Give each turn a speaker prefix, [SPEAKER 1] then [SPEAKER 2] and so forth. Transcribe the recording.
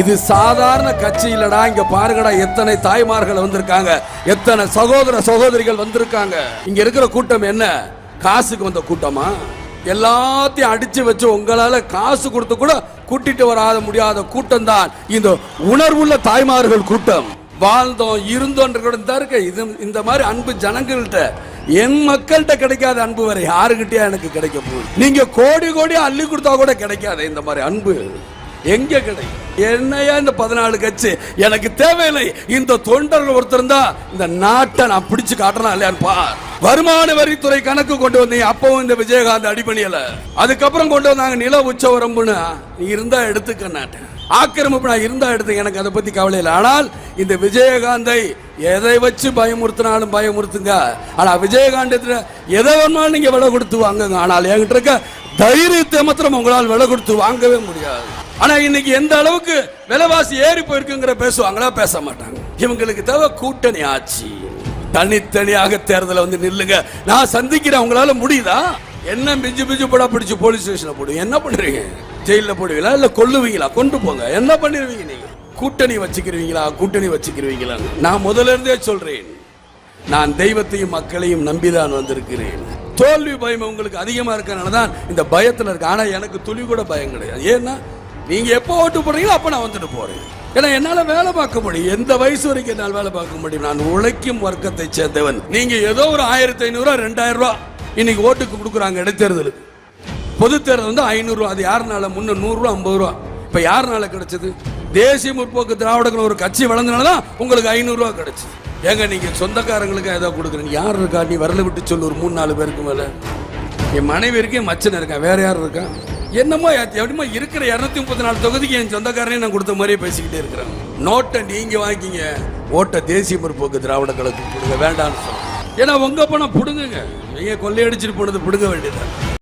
[SPEAKER 1] இது சாதாரண கட்சி இல்லடா. இங்க பாருங்கடா, எத்தனை தாய்மார்கள் வந்திருக்காங்க, எத்தனை சகோதர சகோதரிகள் வந்திருக்காங்க. இங்க இருக்கிற கூட்டம் என்ன காசுக்கு வந்த கூட்டமா? எல்லாத்தையும் அடிச்சு வச்சு உங்களால காசு கொடுத்து கூட கூட்டிட்டு வராத முடியாத கூட்டம் தான் இந்த உணர்வுள்ள தாய்மார்கள் கூட்டம். வாழ்ந்தோம் இருந்தோம் இருக்க. இது இந்த மாதிரி அன்பு ஜனங்கள்கிட்ட, என் மக்கள்கிட்ட கிடைக்காத அன்பு வரை யாருகிட்டயா எனக்கு கிடைக்க போகுது? நீங்க கோடி கோடி அள்ளி கொடுத்தா கூட கிடைக்காது இந்த மாதிரி அன்பு. எங்க கிடைக்கும்? என்னையா இந்த 14 கட்சி எனக்கு தேவையில்லை. இந்த தொண்டர்கள் ஒருத்தர் தான் இந்த நாட்டை நான் பிடிச்சு காட்டணும் இல்லையான்னு பார். வருமான வரித்துறை கணக்கு கொண்டு வந்தீங்க, அப்பவும் இந்த விஜயகாந்த் அடிபணியல. அதுக்கப்புறம் கொண்டு வந்தாங்க நில உச்சவரம்புன்னு. இருந்தா எடுத்துக்க, நாட்டை ஆக்கிரமிப்பு நான் இருந்தா எடுத்து, எனக்கு அதை பத்தி கவலை இல்லை. ஆனால் இந்த விஜயகாந்தை எதை வச்சு பயமுறுத்தினாலும் பயமுறுத்துங்க. ஆனா விஜயகாந்த் எதை வேணாலும் நீங்க விலை கொடுத்து வாங்குங்க. ஆனால் என்கிட்ட இருக்க தைரியத்தை மாத்திரம் உங்களால் விலை கொடுத்து வாங்கவே முடியாது. ஆனா இன்னைக்கு எந்த அளவுக்கு விலைவாசி ஏறி போயிருக்குங்கிற பேசுவாங்களா? பேச மாட்டாங்க. இவங்களுக்கு தேவை கூட்டணி ஆட்சி. தனித்தனியாக தேர்தலை வந்து நில்லுங்க, நான் சந்திக்கிறேன். உங்களால முடியுதா? என்ன பிஞ்சு பிஞ்சு போடா பிடிச்சு போலீஸ் ஸ்டேஷன்ல போடுவீங்க? என்ன பண்றீங்க? ஜெயில போடுவீங்களா இல்ல கொல்லுவீங்களா? கொண்டு போங்க. என்ன பண்ணிருவீங்க? நீங்க கூட்டணி வச்சுக்கிறீங்களா? கூட்டணி வச்சுக்கிறீங்களா? நான் முதல்ல இருந்தே சொல்றேன், நான் தெய்வத்தையும் மக்களையும் நம்பிதான் வந்திருக்கிறேன். தோல்வி பயம் உங்களுக்கு அதிகமா இருக்கனாலதான் இந்த பயத்துல இருக்கு. ஆனா எனக்கு துளி கூட பயம் கிடையாது. ஏன்னா நீங்க எப்போ ஓட்டு போடுறீங்களோ அப்ப நான் வந்துட்டு போறேன். ஏன்னா என்னால வேலை பார்க்க முடியும். எந்த வயசு வரைக்கும் என்னால் வேலை பார்க்க முடியும். நான் உழைக்கும் வர்க்கத்தை சேர்ந்தவன். நீங்க ஏதோ ஒரு 1500 2000 ரூபாய் இன்னைக்கு ஓட்டுக்கு கொடுக்குறாங்க. இடைத்தேர்தலுக்கு பொது தேர்தல் வந்து 500 ரூபா. அது யாருனால? முன்ன 100 ரூபா 50 ரூபா. இப்ப யாருனால கிடைச்சது? தேசிய முற்போக்கு திராவிடர்கள் ஒரு கட்சி வளர்ந்தனாலதான் உங்களுக்கு 500 ரூபா கிடைச்சது. ஏங்க நீங்க சொந்தக்காரங்களுக்கு ஏதோ கொடுக்குறீங்க? யார் இருக்கா? நீ வரல விட்டு சொல்லு. ஒரு 3-4 பேருக்கு மேல. என் மனைவி இருக்கேன், மச்சன் இருக்கேன், வேற யாரும் இருக்கா? என்னமோ எப்படிமா இருக்கிற 234 தொகுதிக்கு என் சொந்தக்காரனே நான் கொடுத்த மாதிரியே பேசிக்கிட்டே இருக்கிறேன். நோட்டை நீங்க வாங்கிங்க, ஓட்ட தேசிய முற்போக்கு திராவிட கழகத்துக்கு கொடுங்க, வேண்டாம்னு சொல்லுங்க. ஏன்னா உங்க பணம் புடுங்குங்க. நீங்க கொள்ளையடிச்சிட்டு போனது புடுங்க வேண்டியது.